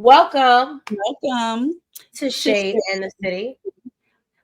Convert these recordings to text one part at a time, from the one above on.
Welcome Welcome to to Shade and the City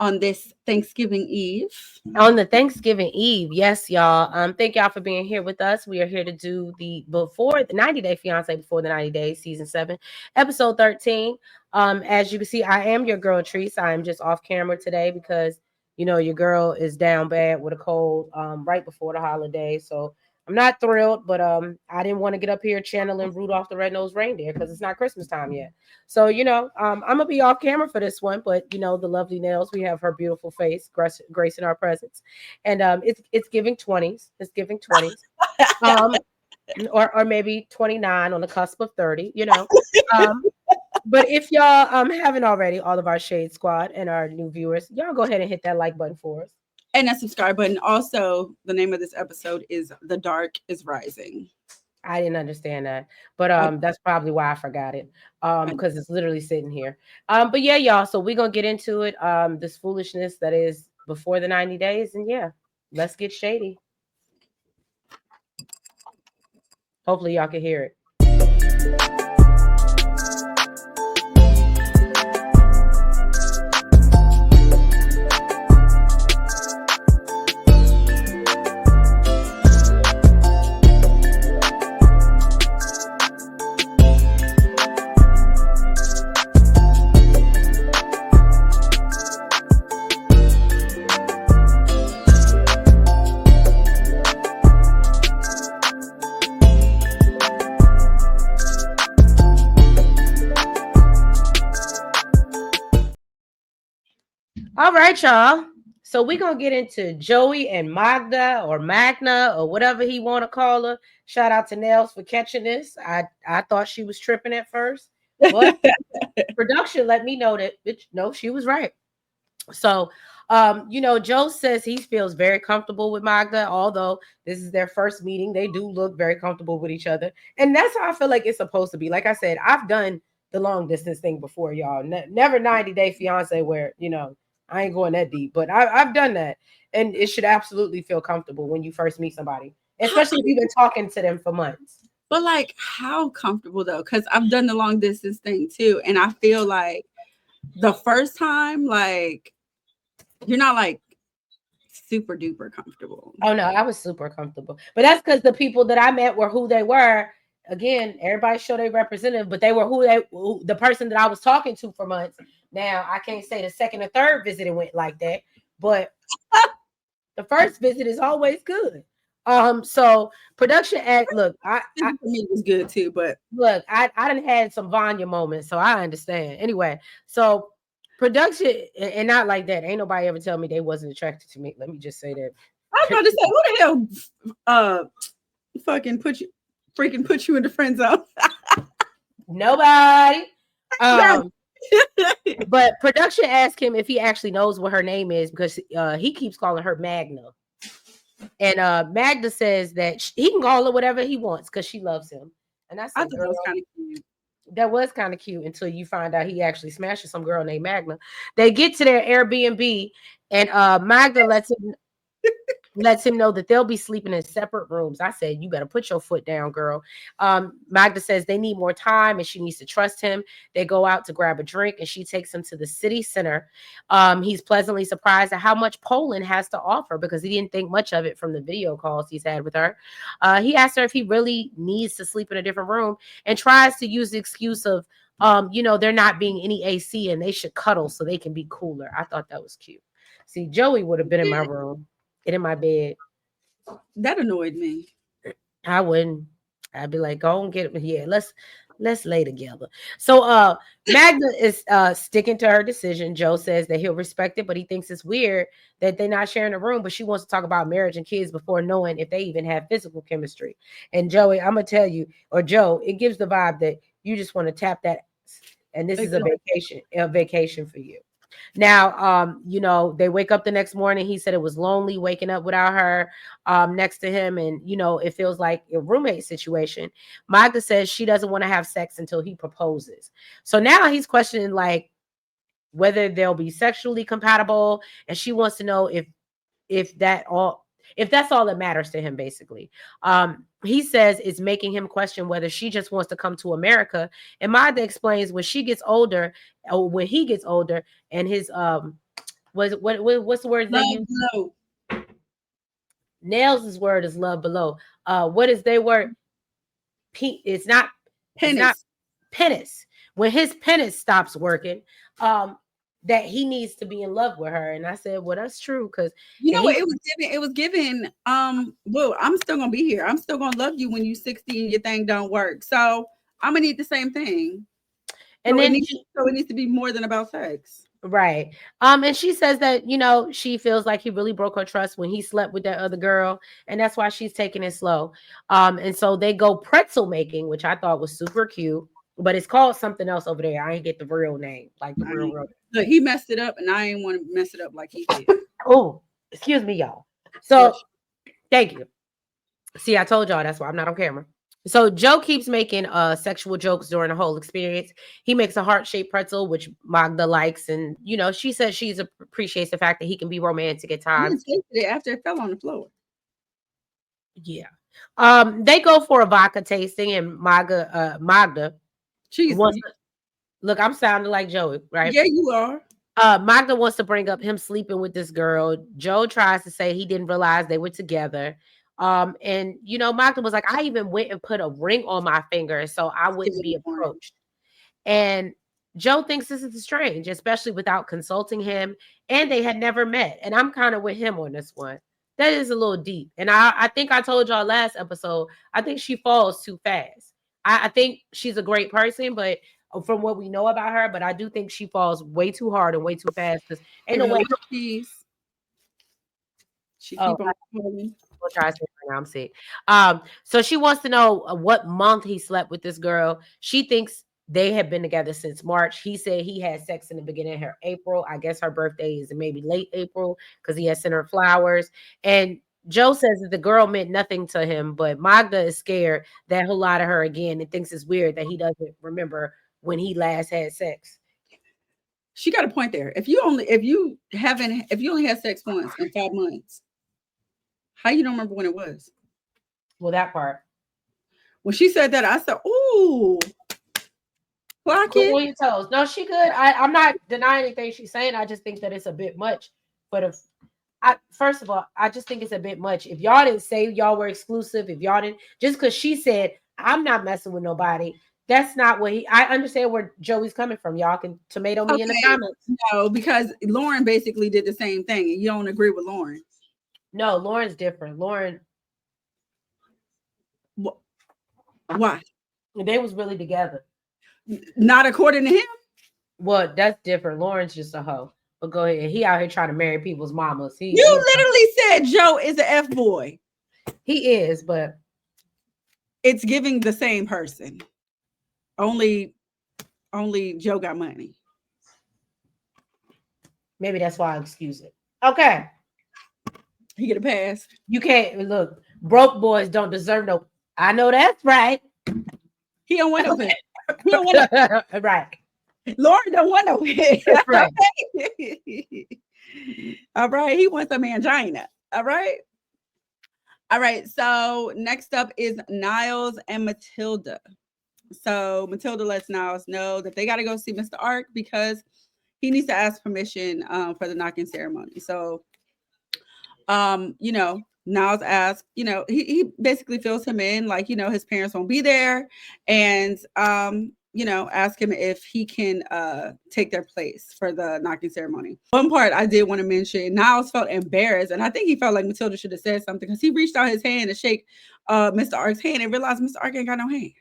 on this Thanksgiving Eve. on the Thanksgiving Eve. Yes, y'all. Thank y'all for being here with us. We are here to do the before the 90 Day Fiance before the 90 days, season 7, episode 13. As you can see, I am your girl Treese. I am just off camera today because your girl is down bad with a cold right before the holiday. So I'm not thrilled, but I didn't want to get up here channeling Rudolph the Red-Nosed Reindeer because it's not Christmas time yet. So, I'm gonna be off camera for this one, but the lovely nails, we have her beautiful face, grace in our presence. And it's giving 20s. It's giving 20s. Um, or maybe 29 on the cusp of 30. Um, but if y'all haven't already, all of our Shade Squad and our new viewers, y'all go ahead and hit that like button for us. And that subscribe button. Also, the name of this episode is The Dark is Rising. I didn't understand that, but I, that's probably why I forgot it. I, Because it's literally sitting here. But yeah, y'all. So we're gonna get into it. This foolishness that is before the 90 days, and yeah, let's get shady. Hopefully, y'all can hear it. All right, y'all. So we're gonna get into Joey and Magda or Magna or whatever he want to call her. Shout out to Nels for catching this. I thought she was tripping at first, but production let me know that bitch, no, she was right. So Joe says he feels very comfortable with Magda, although this is their first meeting. They do look very comfortable with each other. And that's how I feel like it's supposed to be. Like I said, I've done the long distance thing before, y'all. Never 90 Day Fiance where, I ain't going that deep, but I've done that. And it should absolutely feel comfortable when you first meet somebody, especially if you've been talking to them for months. but like, how comfortable though? Because I've done the long distance thing too, and I feel like the first time, like, you're not like super duper comfortable. Oh no, I was super comfortable. But that's because the people that I met were who they were. Again, everybody show they representative, but they were the person that I was talking to for months. Now I can't say the second or third visit it went like that, but the first visit is always good. So production act. Look, For me, it was good too, but I done had some Vanya moments, so I understand. Anyway, so production and not like that. Ain't nobody ever tell me they wasn't attracted to me. Let me just say that. I was about to say, who the hell fucking put you in the friend zone? Nobody. But production asked him if he actually knows what her name is because he keeps calling her Magna. And Magda says that he can call her whatever he wants because she loves him. And I I said, thought that girl, was kind of cute. that was kind of cute until you find out he actually smashes some girl named Magna. They get to their Airbnb and Magda lets him know that they'll be sleeping in separate rooms. I said, you better put your foot down, girl. Magda says they need more time and she needs to trust him. They go out to grab a drink and she takes him to the city center. He's pleasantly surprised at how much Poland has to offer because he didn't think much of it from the video calls he's had with her. He asked her if he really needs to sleep in a different room and tries to use the excuse of, there not being any AC and they should cuddle so they can be cooler. I thought that was cute. See, Joey would have been in my room. Get in my bed. That annoyed me. I wouldn't. I'd be like, go and get it. Yeah, let's lay together. So Magda is sticking to her decision. Joe says that he'll respect it, but he thinks it's weird that they're not sharing a room, but she wants to talk about marriage and kids before knowing if they even have physical chemistry. And Joey, I'm gonna tell you, or Joe, it gives the vibe that you just want to tap that, and this is a vacation for you. Now, they wake up the next morning. He said it was lonely waking up without her next to him. And, it feels like a roommate situation. Magda says she doesn't want to have sex until he proposes. So now he's questioning, like, whether they'll be sexually compatible. And she wants to know if that all if that's all that matters to him, basically. He says it's making him question whether she just wants to come to America. And Magda explains when she gets older, or when he gets older, and his what's the word they Love use? blow. Nails' word is love below. What is their word? It's not. It's not Penis. penis. When his penis stops working, um, that he needs to be in love with her. And I said, well, that's true because You yeah, know he what? It was given, well, I'm still gonna be here. I'm still gonna love you when you 60 and your thing don't work. So I'm gonna need the same thing. and then So it needs to be more than about sex. right. And she says that, she feels like he really broke her trust when he slept with that other girl, and that's why she's taking it slow. And so they go pretzel making, which I thought was super cute, but it's called something else over there. I ain't get the real name, like the I real ain't- real. Look, he messed it up, and I ain't want to mess it up like he did. Oh, excuse me, y'all. So Bless thank you. See, I told y'all that's why I'm not on camera. So Joe keeps making sexual jokes during the whole experience. He makes a heart-shaped pretzel, which Magda likes, and she says she appreciates the fact that he can be romantic at you. He times. tasted it after it fell on the floor. Yeah. They go for a vodka tasting, and Magda She's wants to look. I'm sounding like Joey, right? yeah, you are. Magda wants to bring up him sleeping with this girl. Joe tries to say he didn't realize they were together. And Magda was like, I even went and put a ring on my finger so I Give wouldn't it be a warning. approached. And Joe thinks this is strange, especially without consulting him. And they had never met. And I'm kind of with him on this one. That is a little deep. And I think I told y'all last episode, I think she falls too fast. I think she's a great person, but from what we know about her, but I do think she falls way too hard and way too fast because ain't Give no it a way. little piece. She Oh, keep on calling. we'll try to say it right now. I'm sick. So she wants to know what month he slept with this girl. She thinks they have been together since March. He said he had sex in the beginning of her April. I guess her birthday is maybe late April because he had sent her flowers. And Joe says that the girl meant nothing to him, but Magda is scared that he'll lie to her again and thinks it's weird that he doesn't remember when he last had sex. She got a point there. If you only had sex once in 5 months, how you don't remember when it was? Well, that part. When she said that, I said, "Ooh, clock Quick it." on your toes. No, she good. I'm not denying anything she's saying. I just think that it's a bit much. But if first of all, I just think it's a bit much. If y'all didn't say y'all were exclusive, if y'all didn't, just because she said I'm not messing with nobody, that's not what he. I understand where Joey's coming from. Y'all can tomato me in the Okay, comments. no, because Lauren basically did the same thing, and you don't agree with Lauren. No, Lauren's different. Lauren, Why? they was really together. Not according to him. Well, that's different. Lauren's just a hoe. But go ahead. He out here trying to marry people's mamas. You literally said Joe is an F boy. He is, but It's giving the same person. Only Joe got money. maybe that's why I excuse it. Okay. He get a pass. You can't look. Broke boys don't deserve no. I know that's right. He don't want no pay. He don't want no. Right. Lauren don't want no pay. Right. All right. He wants some angina. All right. All right. So next up is Niles and Matilda. So Matilda lets Niles know that they got to go see Mr. Ark because he needs to ask permission for the knocking ceremony. So, Niles asks, he basically fills him in like, his parents won't be there and, ask him if he can take their place for the knocking ceremony. One part I did want to mention, Niles felt embarrassed, and I think he felt like Matilda should have said something because he reached out his hand to shake Mr. Ark's hand and realized Mr. Ark ain't got no hand.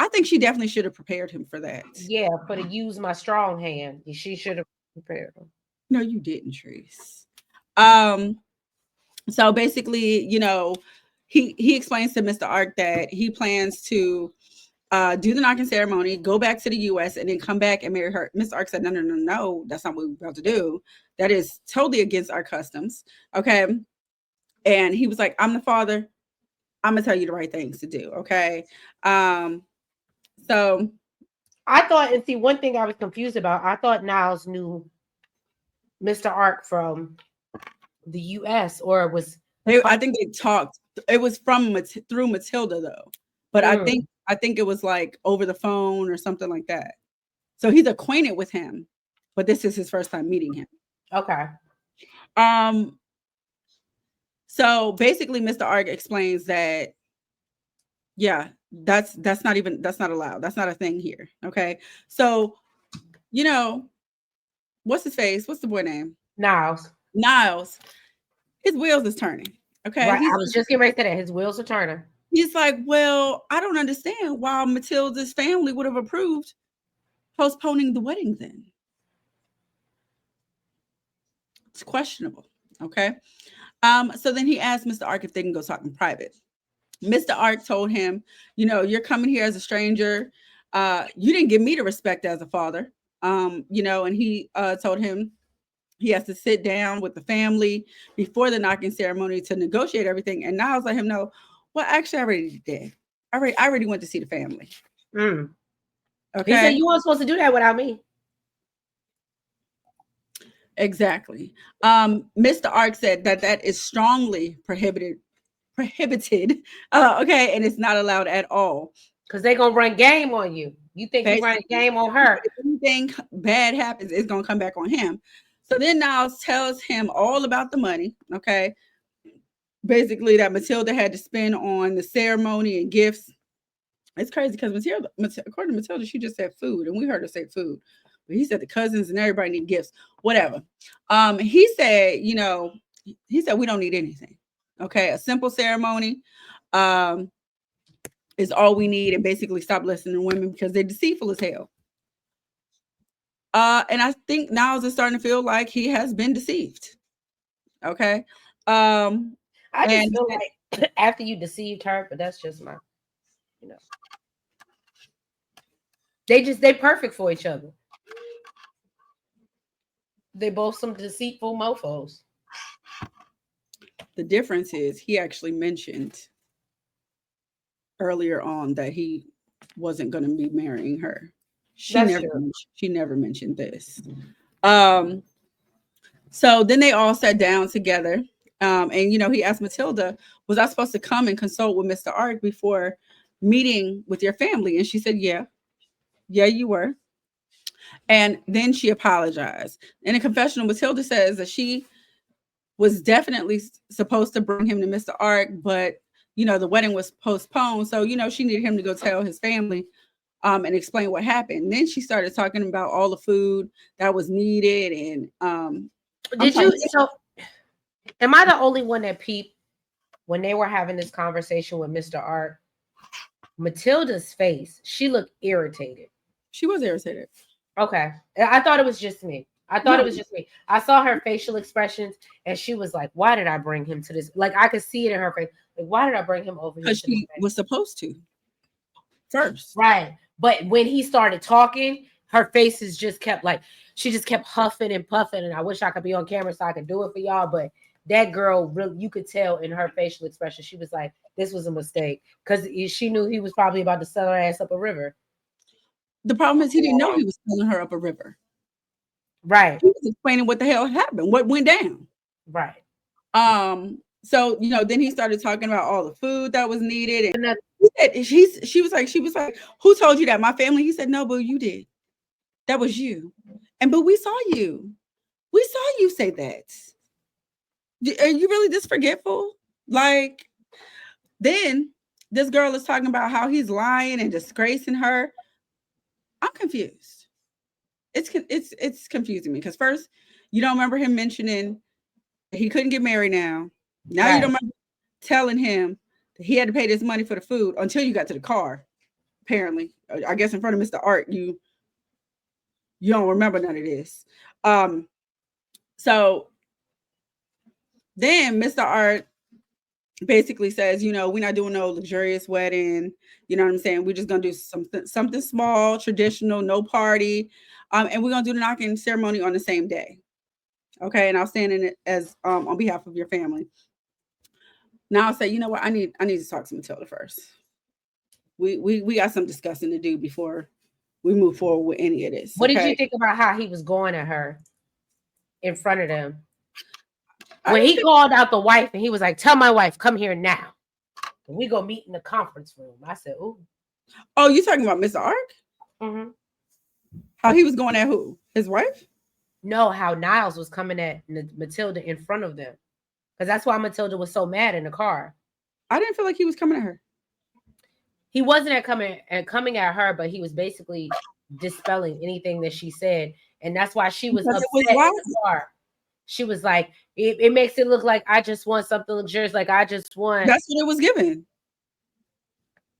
I think she definitely should have prepared him for that. Yeah, for to use my strong hand. She should have prepared him. No, you didn't, Trace. So basically, he explains to Mr. Ark that he plans to do the knocking ceremony, go back to the US, and then come back and marry her. Mr. Ark said, no, that's not what we're about to do. That is totally against our customs. Okay. And he was like, I'm the father. I'm gonna tell you the right things to do. Okay. So I thought, and see, one thing I was confused about, I thought Niles knew Mr. Ark from the U.S. or it was. I think they talked. It was through Matilda though, but Mm, I think it was like over the phone or something like that. So he's acquainted with him, but this is his first time meeting him. okay. Um, so basically, Mr. Ark explains that yeah, that's not allowed. That's not a thing here. Okay, so you know what's his face? What's the boy name? Niles. Niles. His wheels is turning. Okay, Right. I was just getting ready to say that his wheels are turning. he's like, well, I don't understand why Matilda's family would have approved postponing the wedding. Then it's questionable. Okay. So then he asked Mr. Ark if they can go talk in private. Mr. Ark told him, you're coming here as a stranger. You didn't give me the respect as a father. And he told him he has to sit down with the family before the knocking ceremony to negotiate everything. And Niles let him know, well, actually, I already did. I already went to see the family. Mm. He said Okay. you weren't supposed to do that without me. Exactly. Mr. Ark said that is strongly prohibited. Okay, and it's not allowed at all. Because they're gonna run game on you. You think you run Basically, game on her. if anything bad happens, it's gonna come back on him. So then Niles tells him all about the money. Okay. Basically, that Matilda had to spend on the ceremony and gifts. It's crazy because according to Matilda, she just said food, and we heard her say food. But he said the cousins and everybody need gifts, whatever. He said, he said we don't need anything. Okay, a simple ceremony is all we need, and basically stop listening to women because they're deceitful as hell. And I think Niles is starting to feel like he has been deceived. Okay. I just And feel like after you deceived her, but that's just my, you know, they perfect for each other. They both some deceitful mofos. the difference is he actually mentioned earlier on that he wasn't going to be marrying her. That's true. She never mentioned this. Um, so then they all sat down together. And he asked Matilda, was I supposed to come and consult with Mr. Ark before meeting with your family? And she said, yeah. Yeah, you were. And then she apologized. In a confessional, Matilda says that she was definitely supposed to bring him to Mr. Ark, but the wedding was postponed. So, she needed him to go tell his family and explain what happened. And then she started talking about all the food that was needed. And Did you so am I the only one that peeped when they were having this conversation with Mr. Ark? Matilda's face, she looked irritated. She was irritated. Okay. I thought it was just me. I thought it was just me. I saw her facial expressions and she was like, why did I bring him to this? Like I could see it in her face. Like, why did I bring him over here? Because she was supposed to first. Right. But when he started talking, her faces just kept like she just kept huffing and puffing. And I wish I could be on camera so I could do it for y'all. But that girl really, you could tell in her facial expression, she was like, this was a mistake. Because she knew he was probably about to sell her ass up a river. The problem is he didn't know he was selling her up a river. Right. He was explaining what the hell happened, what went down. Right. So then he started talking about all the food that was needed, and that, she was like, who told you that? My family. He said, no, boo, you did. That was you. And but we saw you. We saw you say that. Are you really this forgetful? Like, then this girl is talking about how he's lying and disgracing her. I'm confused. It's confusing me because first you don't remember him mentioning that he couldn't get married now. Now you don't remember telling him that he had to pay this money for the food until you got to the car. Apparently, I guess in front of Mr. Ark, you don't remember none of this. So then Mr. Ark basically says, we're not doing no luxurious wedding. You know what I'm saying? We're just gonna do something small, traditional, no party, and we're gonna do the knocking ceremony on the same day. Okay, and I'll stand in it as on behalf of your family. Now I'll say, you know what? I need to talk to Matilda first. We got some discussing to do before we move forward with any of this. What did you think about how he was going at her in front of them? When he called out the wife and he was like, "Tell my wife, come here now. And we go meet in the conference room." I said, "Ooh." Oh, you talking about Mr. Ark? Mm-hmm. How he was going at who? His wife? No, how Niles was coming at Matilda in front of them. Because that's why Matilda was so mad in the car. I didn't feel like he was coming at her. He wasn't coming at her, but he was basically dispelling anything that she said. And that's why she was Because upset it was in wild. the car. She was like, it makes it look like I just want something luxurious, like I just want. That's what it was given.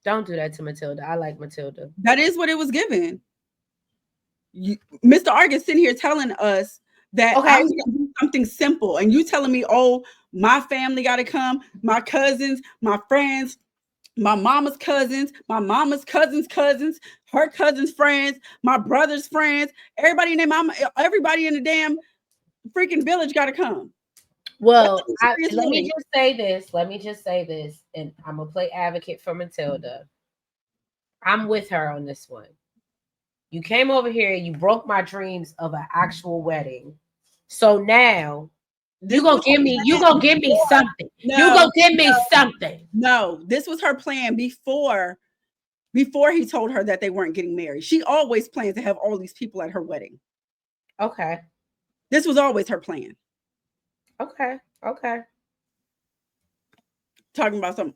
Don't do that to Matilda. I like Matilda. That is what it was given. Mr. Ark is sitting here telling us that Okay. I'm going to do something simple. And you telling me, oh, my family got to come, my cousins, my friends, my mama's cousins, my mama's cousins' cousins, her cousins' friends, my brother's friends, everybody in their mama, everybody in the damn freaking village got to come. Well, let me just say this. Let me just say this. And I'm going to play advocate for Matilda. I'm with her on this one. You came over here, you broke my dreams of an actual wedding. So now you gonna give me something. No, you gonna give me something. No, this was her plan before he told her that they weren't getting married. She always planned to have all these people at her wedding. Okay. This was always her plan. Okay. Talking about some,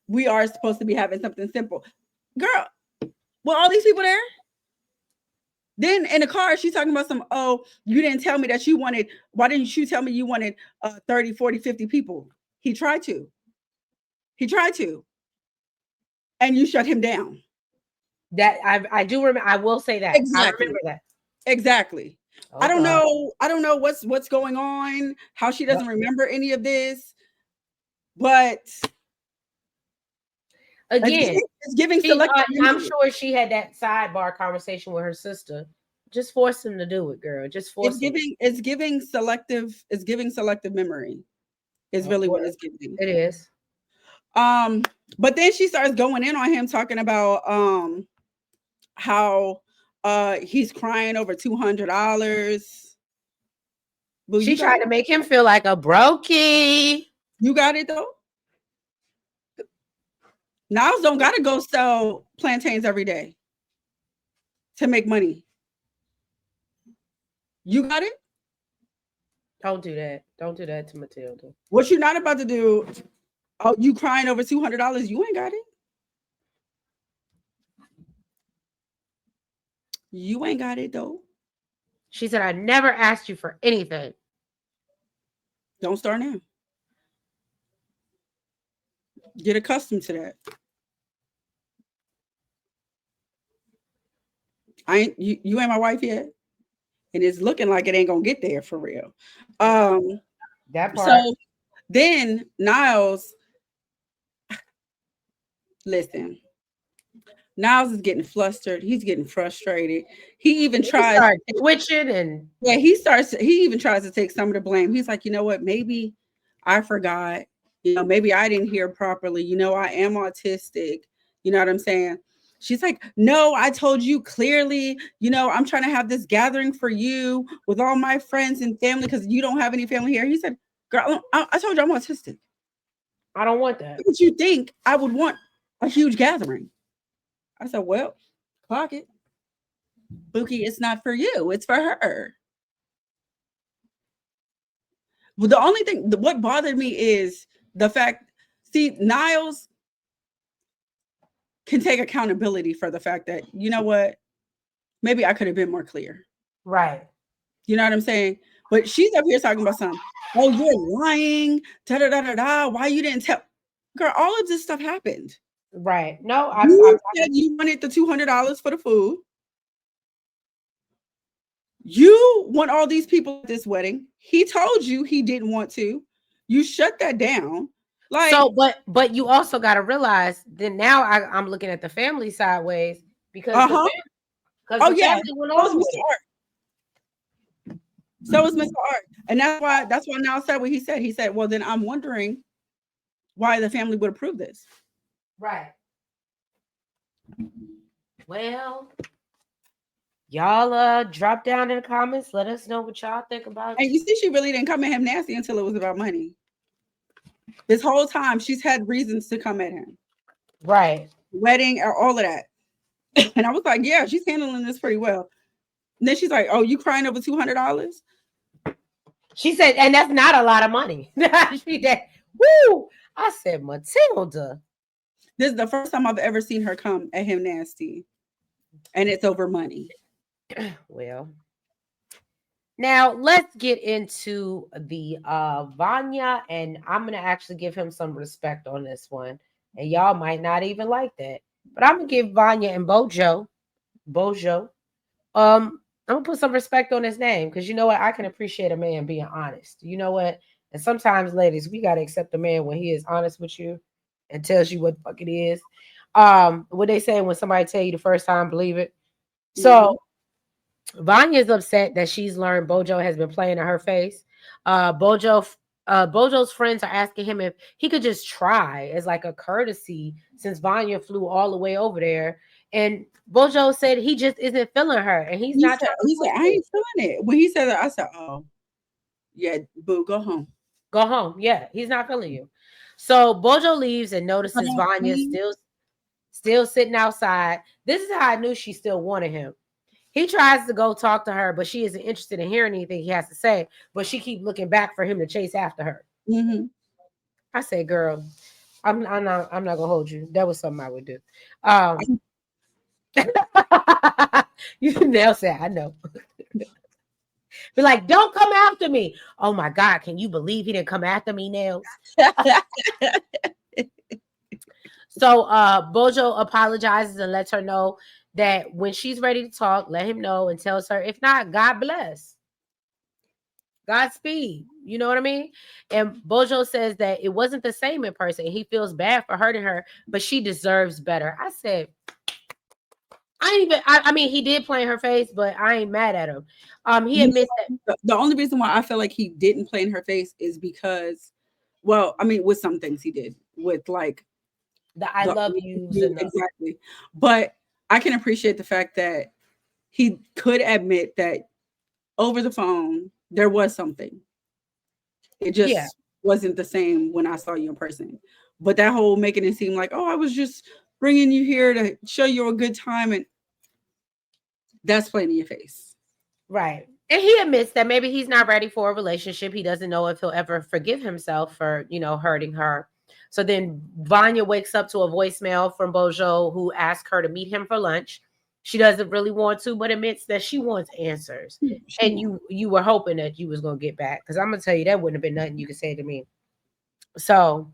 we are supposed to be having something simple. Girl, were all these people there? Then in the car, she's talking about some, oh, you didn't tell me that you wanted, why didn't you tell me you wanted 30, 40, 50 people? He tried to. And you shut him down. That I do remember. I will say that. Exactly. I remember that. Exactly. Oh, I don't know what's going on, how she doesn't remember any of this. But again, it's giving selective. I'm sure she had that sidebar conversation with her sister. Just force him to do it, girl. Just force him. It's giving selective memory. Is really what it's giving. It is. But then she starts going in on him, talking about how he's crying over $200. She tried to make him feel like a brokey. You got it though. Niles don't gotta go sell plantains every day to make money. You got it? Don't do that. Don't do that to Matilda. What you're not about to do, oh, you crying over $200, you ain't got it. You ain't got it though. She said, I never asked you for anything. Don't start now. Get accustomed to that. You ain't my wife yet. And it's looking like it ain't gonna get there for real. That part. So then Niles, listen, Niles is getting flustered. He's getting frustrated. He even tries twitching and he even tries to take some of the blame. He's like, you know what? Maybe I forgot. You know, maybe I didn't hear properly. You know, I am autistic. You know what I'm saying? She's like, no, I told you clearly, you know, I'm trying to have this gathering for you with all my friends and family because you don't have any family here. He said, girl, I told you I'm autistic. I don't want that. What you think I would want a huge gathering? I said, well, clock it. Bookie, it's not for you. It's for her. Well, the only thing, what bothered me is the fact, see, Niles can take accountability for the fact that, you know what, maybe I could have been more clear. Right. You know what I'm saying? But she's up here talking about something. Oh, you're lying. Da da da da da. Why you didn't tell? Girl, all of this stuff happened. Right. No, you said you wanted the $200 for the food. You want all these people at this wedding. He told you he didn't want to. You shut that down. Like, so, but you also got to realize that now I'm looking at the family sideways because oh yeah, so is Mr. Art, and that's why Now said what he said. He said, well, then I'm wondering why the family would approve this. Right. Well, Y'all drop down in the comments. Let us know what y'all think about. And you see, she really didn't come at him nasty until it was about money. This whole time, she's had reasons to come at him. Right. Wedding, all of that. And I was like, yeah, she's handling this pretty well. And then she's like, oh, you crying over $200? She said, and that's not a lot of money. She did. Woo! I said, Matilda. This is the first time I've ever seen her come at him nasty. And it's over money. Well, now let's get into the Vanja, and I'm gonna actually give him some respect on this one. And y'all might not even like that. But I'm gonna give Vanja and Bojo. I'm gonna put some respect on his name because you know what? I can appreciate a man being honest. You know what? And sometimes, ladies, we gotta accept a man when he is honest with you and tells you what the fuck it is. What they say when somebody tell you the first time, believe it. So Vanya is upset that she's learned Bojo has been playing in her face. Bojo's friends are asking him if he could just try as like a courtesy since Vanya flew all the way over there. And Bojo said he just isn't feeling her and he's not trying to he said, I ain't feeling it. When he said that, I said, oh, yeah, boo, go home. Go home. Yeah, he's not feeling you. So Bojo leaves and notices Vanya still sitting outside. This is how I knew she still wanted him. He tries to go talk to her, but she isn't interested in hearing anything he has to say. But she keeps looking back for him to chase after her. Mm-hmm. I say, girl, I'm not gonna hold you. That was something I would do. You now say I know. Be like, don't come after me. Oh my God, can you believe he didn't come after me, Nails? So Bojo apologizes and lets her know that when she's ready to talk, let him know and tells her, if not, God bless. Godspeed. You know what I mean? And Bojo says that it wasn't the same in person. He feels bad for hurting her, but she deserves better. I said, I mean, he did play in her face, but I ain't mad at him. He admits that the only reason why I feel like he didn't play in her face is because, well, I mean, with some things he did, with like the I love yous and exactly. But I can appreciate the fact that he could admit that over the phone there was something. It just wasn't the same when I saw you in person. But that whole making it seem like, oh, I was just bringing you here to show you a good time, and that's playing in your face. Right. And he admits that maybe he's not ready for a relationship. He doesn't know if he'll ever forgive himself for, hurting her. So then Vanya wakes up to a voicemail from Bojo who asks her to meet him for lunch. She doesn't really want to, but admits that she wants answers. And you were hoping that you was going to get back. Because I'm going to tell you, that wouldn't have been nothing you could say to me. So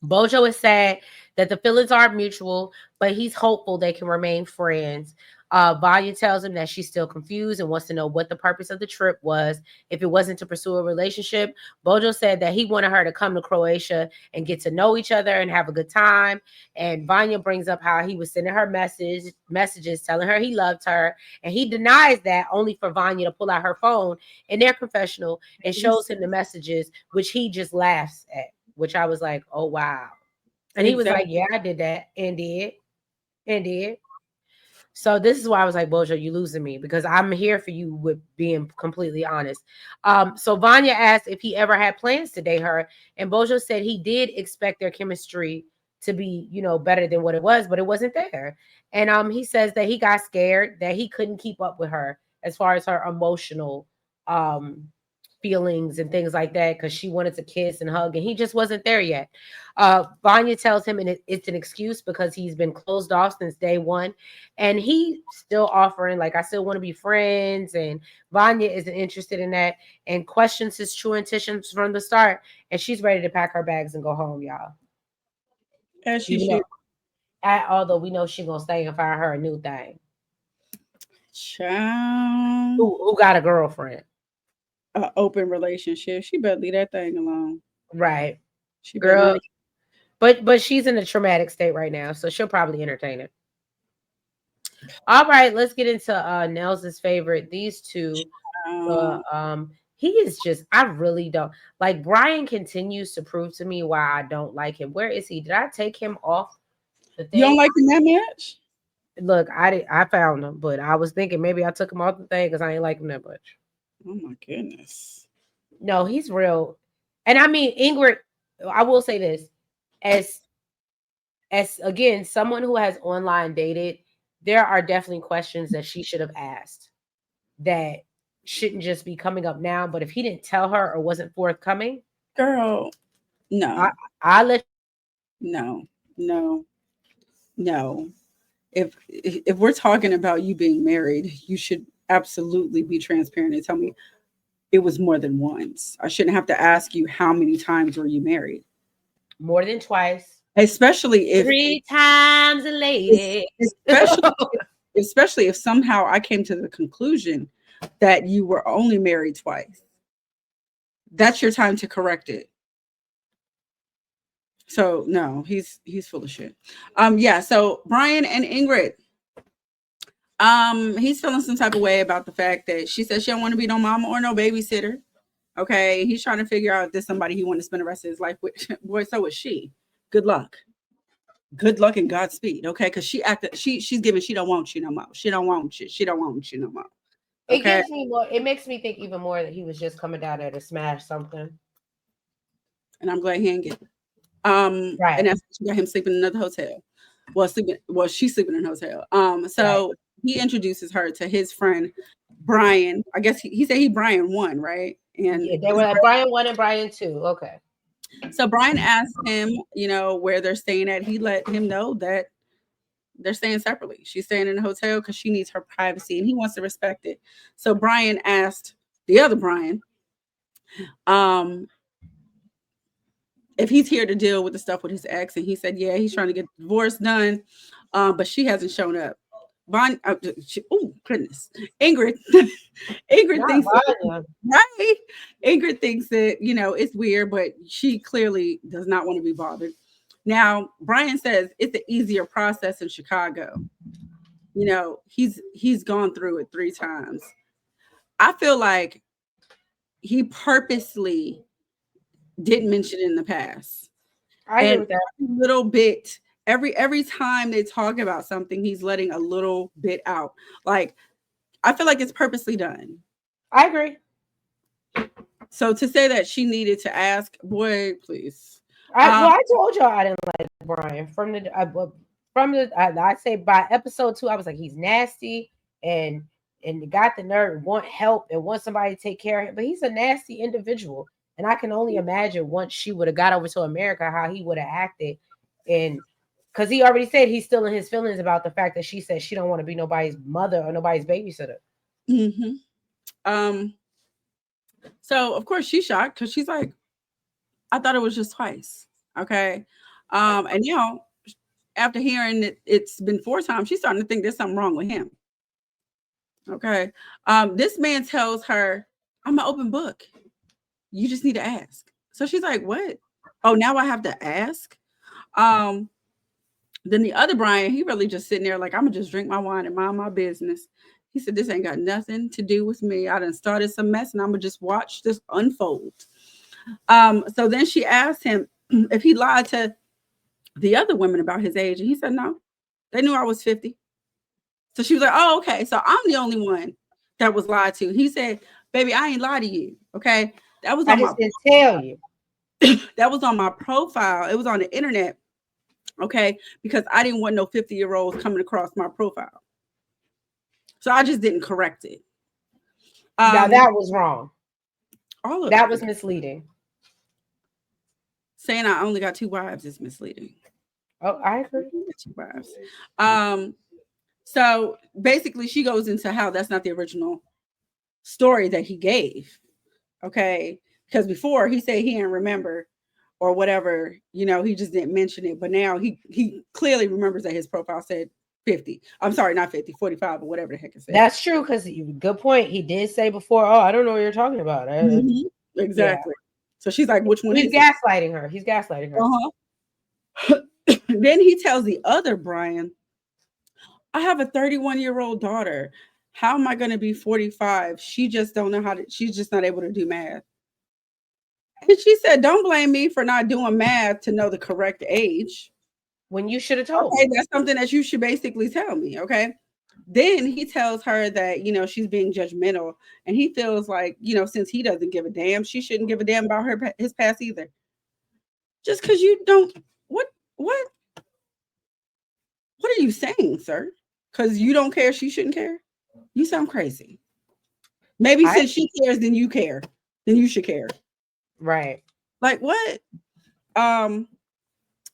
Bojo is sad that the feelings are mutual, but he's hopeful they can remain friends. Vanya tells him that she's still confused and wants to know what the purpose of the trip was. If it wasn't to pursue a relationship, Bojo said that he wanted her to come to Croatia and get to know each other and have a good time. And Vanya brings up how he was sending her messages telling her he loved her. And he denies that only for Vanya to pull out her phone in their confessional and shows him the messages, which he just laughs at. Which I was like, oh, wow. And he was like, yeah, I did that and did. So this is why I was like, Bojo, you losing me because I'm here for you with being completely honest. So Vanya asked if he ever had plans to date her. And Bojo said he did expect their chemistry to be, better than what it was, but it wasn't there. And he says that he got scared that he couldn't keep up with her as far as her emotional feelings and things like that because she wanted to kiss and hug and he just wasn't there yet. Vanya tells him and it's an excuse because he's been closed off since day one and he still offering like I still want to be friends and Vanya isn't interested in that and questions his true intentions from the start and she's ready to pack her bags and go home, y'all. As she should. Although we know she's gonna stay and find her a new thing. Child. Who got a girlfriend? An open relationship. She better leave that thing alone. Right. She girl. But she's in a traumatic state right now, so she'll probably entertain it. All right, let's get into Nels's favorite. These two. He is just I really don't like Brian continues to prove to me why I don't like him. Where is he? Did I take him off the thing? You don't like him that much? Look, I found him, but I was thinking maybe I took him off the thing because I ain't like him that much. Oh my goodness. No, he's real. And I mean, Ingrid, I will say this, as as again, someone who has online dated, there are definitely questions that she should have asked that shouldn't just be coming up now. But if he didn't tell her or wasn't forthcoming, Girl, I no, I let you know. no, no, no. If we're talking about you being married, you should absolutely be transparent and tell me it was more than once. I shouldn't have to ask you how many times were you married, More than twice, especially if, 3 times a lady. especially especially if somehow I came to the conclusion that you were only married twice. That's your time to correct it. So no, he's full of shit. Yeah, so Brian and Ingrid, he's feeling some type of way about the fact that she said she don't want to be no mama or no babysitter. Okay, he's trying to figure out if there's somebody he want to spend the rest of his life with. Boy, so is she. Good luck. Good luck and Godspeed. Okay, because she's giving she don't want you no more. She don't want you. She don't want you no more. It Okay. gives me more. It makes me think even more that he was just coming down there to smash something. And I'm glad he ain't get it. Right. And that's she got him sleeping in another hotel. Well, she's sleeping in a hotel. Right. So he introduces her to his friend Brian. I guess he said he Brian one, right? And Yeah, they were at Brian 1 and Brian 2. Okay. so Brian asked him, where they're staying at. He let him know that they're staying separately. She's staying in a hotel because she needs her privacy and he wants to respect it. So Brian asked the other Brian, um, if he's here to deal with the stuff with his ex, and he said, yeah, he's trying to get the divorce done, but she hasn't shown up. Oh goodness, Ingrid, Ingrid Not thinks that, Vanya. right. Ingrid thinks that it's weird, but she clearly does not want to be bothered. Now Brian says it's an easier process in Chicago. He's gone through it 3 times. I feel like he purposely didn't mention it in the past. I agree And with that. every little bit, every time they talk about something, he's letting a little bit out. Like I feel like it's purposely done. I agree. So to say that she needed to ask, boy, please. I told y'all I didn't like Brian I say by episode 2 I was like he's nasty and got the nerve want help and want somebody to take care of him, but he's a nasty individual, and I can only imagine once she would have got over to America how he would have acted, and because he already said he's still in his feelings about the fact that she said she don't want to be nobody's mother or nobody's babysitter. Mm-hmm. So of course she's shocked because she's like, I thought it was just twice. Okay. And after hearing that it's been 4 times, she's starting to think there's something wrong with him. Okay. This man tells her, I'm an open book. You just need to ask. So she's like, what? Oh, now I have to ask? Um, then the other Brian, he really just sitting there like, I'm gonna just drink my wine and mind my business. He said, this ain't got nothing to do with me. I done started some mess and I'm gonna just watch this unfold. So then she asked him if he lied to the other women about his age, and he said no. They knew I was 50. So she was like, oh, okay. So I'm the only one that was lied to. He said, baby, I ain't lied to you. Okay. That was I on my just didn't tell you. that was on my profile. It was on the internet. Okay. Because I didn't want no 50-year-olds coming across my profile. So I just didn't correct it. Now that was wrong. All of That it. was misleading. Saying I only got 2 wives is misleading. Oh, I agree. 2 wives. So basically she goes into how that's not the original story that he gave. Okay. Because before he said he didn't remember or whatever, he just didn't mention it. But now he clearly remembers that his profile said 50. I'm sorry, not 50, 45 or whatever the heck it said. That's true, because good point. He did say before, oh, I don't know what you're talking about. Exactly. Yeah. So she's like, which one He's is gaslighting her. He's gaslighting her. Uh-huh. Then he tells the other Brian, I have a 31-year-old daughter. How am I going to be 45? She just don't know she's just not able to do math. And she said, don't blame me for not doing math to know the correct age. when you should have told Okay, me. that's something that you should basically tell me. Okay. Then he tells her that, she's being judgmental. And he feels like, since he doesn't give a damn, she shouldn't give a damn about his past either. Just because you don't, what, what are you saying, sir? Because you don't care, she shouldn't care? You sound crazy. Maybe I since she cares, then you care. Then you should care. right. Like what? Um,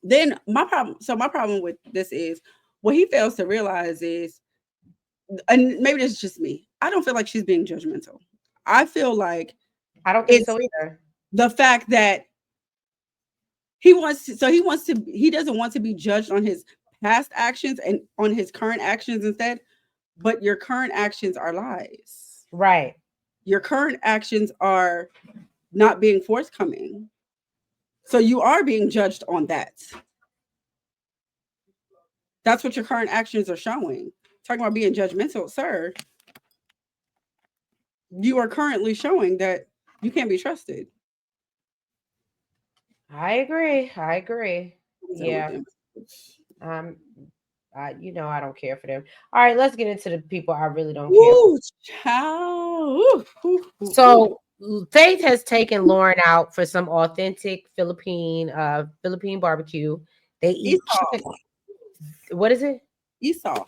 then my problem with this is what he fails to realize is, and maybe this is just me, I don't feel like she's being judgmental. I feel like I don't think it's so either. the fact that he doesn't want to be judged on his past actions and on his current actions instead. But your current actions are lies. Right. Your current actions are not being forthcoming. So you are being judged on that. That's what your current actions are showing. Talking about being judgmental, sir. You are currently showing that you can't be trusted. I agree. I agree. What is that with Yeah. them? Um, I don't care for them. All right, let's get into the people I really don't care for. Woo, child. Ooh, ooh, ooh, ooh. So Faith has taken Lauren out for some authentic Philippine barbecue. They eat Esau. chicken. What is it? Esau.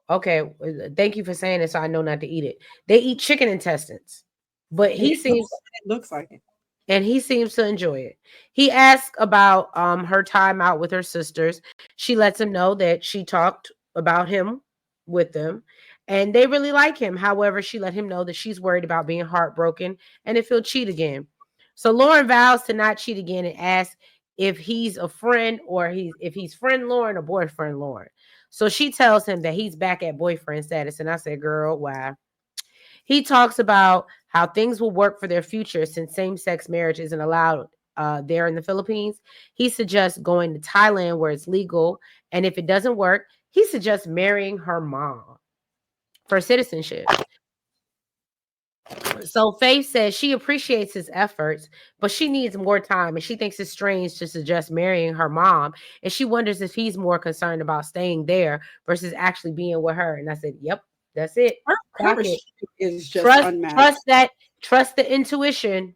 Okay, thank you for saying it so I know not to eat it. They eat chicken intestines. But It looks like it. he seems to enjoy it. He asks about her time out with her sisters. She lets him know that she talked about him with them and they really like him. However, she let him know that she's worried about being heartbroken and if he'll cheat again. So Lauren vows to not cheat again and asks if he's a friend or if he's friend Lauren or boyfriend Lauren. So she tells him that he's back at boyfriend status. And I said, girl, why? He talks about how things will work for their future since same sex marriage isn't allowed there in the Philippines. He suggests going to Thailand where it's legal. And if it doesn't work, he suggests marrying her mom for citizenship. So Faith says she appreciates his efforts, but she needs more time and she thinks it's strange to suggest marrying her mom. And she wonders if he's more concerned about staying there versus actually being with her. And I said, yep, that's it. Her Clock it. restraint is just Trust, unmatched. trust that, trust the intuition.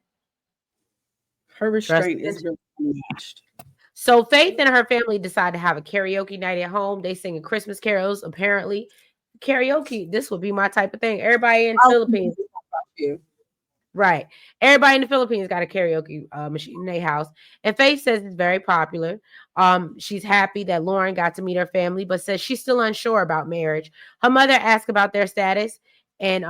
Her Trust restraint it. is really unmatched. So Faith and her family decide to have a karaoke night at home. They singing Christmas carols. Apparently, karaoke. This would be my type of thing. Everybody in the How Philippines, you? right? Everybody in the Philippines got a karaoke machine in their house, and Faith says it's very popular. She's happy that Lauren got to meet her family, but says she's still unsure about marriage. Her mother asks about their status, and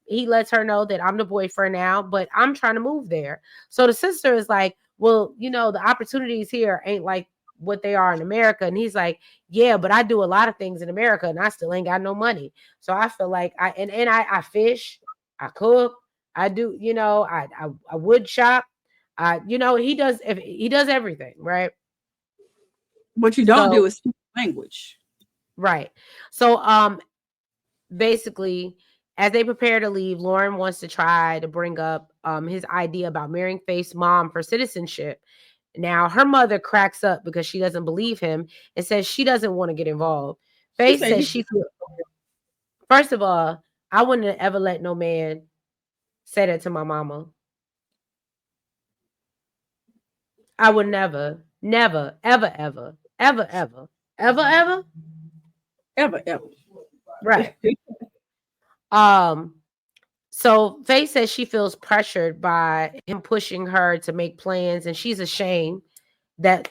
he lets her know that I'm the boyfriend now, but I'm trying to move there. So the sister is like, well, the opportunities here ain't like what they are in America. And he's like, yeah, but I do a lot of things in America and I still ain't got no money. So I feel like I fish, I cook, I do, I wood shop. He does everything, right? What you don't do So is speak language. right. So basically, as they prepare to leave, Lauren wants to try to bring up his idea about marrying Faith's mom for citizenship. Now, her mother cracks up because she doesn't believe him and says she doesn't want to get involved. She Faith said says he. she feel, first of all, I wouldn't have ever let no man say that to my mama. I would never, never, ever, ever, ever, ever, ever, ever. Ever. Right. Um, So Faye says she feels pressured by him pushing her to make plans, and she's ashamed that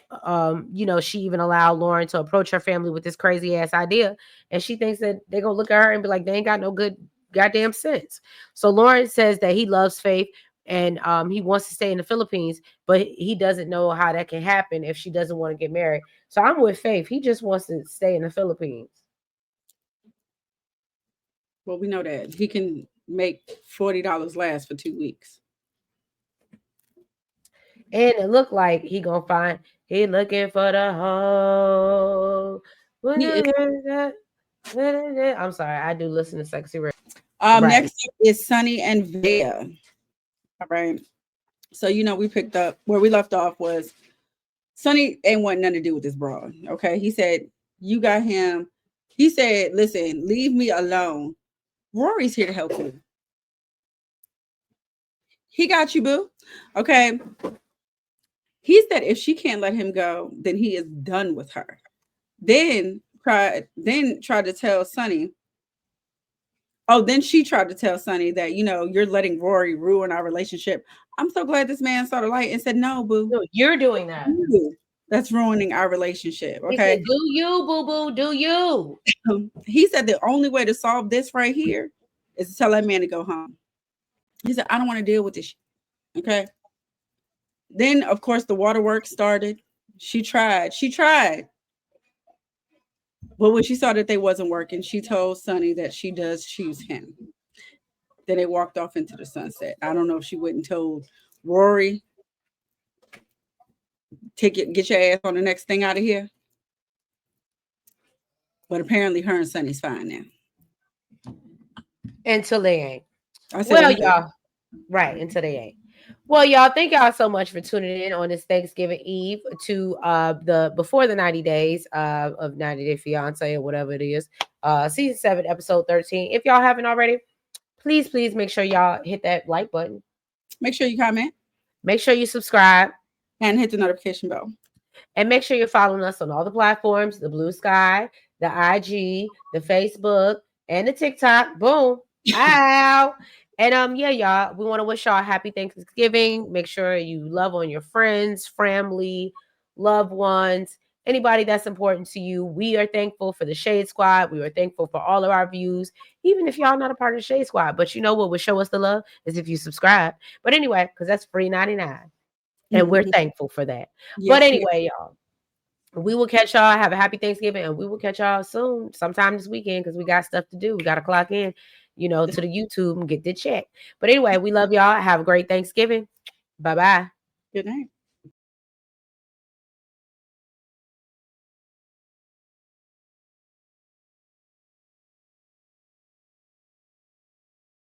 she even allowed Lauren to approach her family with this crazy ass idea. And she thinks that they're gonna look at her and be like, they ain't got no good goddamn sense. So Lauren says that he loves Faith and he wants to stay in the Philippines, but he doesn't know how that can happen if she doesn't want to get married. So I'm with Faith. He just wants to stay in the Philippines. Well, we know that he can make $40 last for 2 weeks. And it looked like he looking for the hoe. He is. I'm sorry, I do listen to sexy radio. Right. Next up is Sunny and Veah. All right. So we picked up where we left off was Sonny ain't want nothing to do with this broad. Okay. He said, you got him. He said, listen, leave me alone. Rory's here to help you. He got you, boo. Okay. He said if she can't let him go, then he is done with her. Tried to tell Sonny. Oh, then she tried to tell Sonny that, you're letting Rory ruin our relationship. I'm so glad this man saw the light and said, no, boo. No, you're doing that. That's ruining our relationship. He Okay. said, do you, boo boo, do you? He said the only way to solve this right here is to tell that man to go home. He said, I don't want to deal with this. Okay. Then, of course, the waterworks started. She tried. But when she saw that they wasn't working, she told Sonny that she does choose him. Then they walked off into the sunset. I don't know if she went and told Rory, get your ass on the next thing out of here. But apparently her and Sonny's fine now. Until they ain't. Well, y'all. Right, until they ain't. Well, y'all, thank y'all so much for tuning in on this Thanksgiving Eve to the before the 90 days of 90 Day Fiancé or whatever it is. Season 7, episode 13. If y'all haven't already, please make sure y'all hit that like button. Make sure you comment. Make sure you subscribe. And hit the notification bell. And make sure you're following us on all the platforms, the BlueSky, the IG, the Facebook, and the TikTok. Boom. Ow. And yeah, y'all, we want to wish y'all a happy Thanksgiving. Make sure you love on your friends, family, loved ones, anybody that's important to you. We are thankful for the Shade Squad. We are thankful for all of our views, even if y'all not a part of the Shade Squad. But you know what would show us the love is if you subscribe. But anyway, because that's free 99. And we're thankful for that. Yes, but anyway, y'all, we will catch y'all. Have a happy Thanksgiving, and we will catch y'all soon, sometime this weekend, because we got stuff to do. We got to clock in, to the YouTube and get the check. But anyway, we love y'all. Have a great Thanksgiving. Bye-bye. Good night.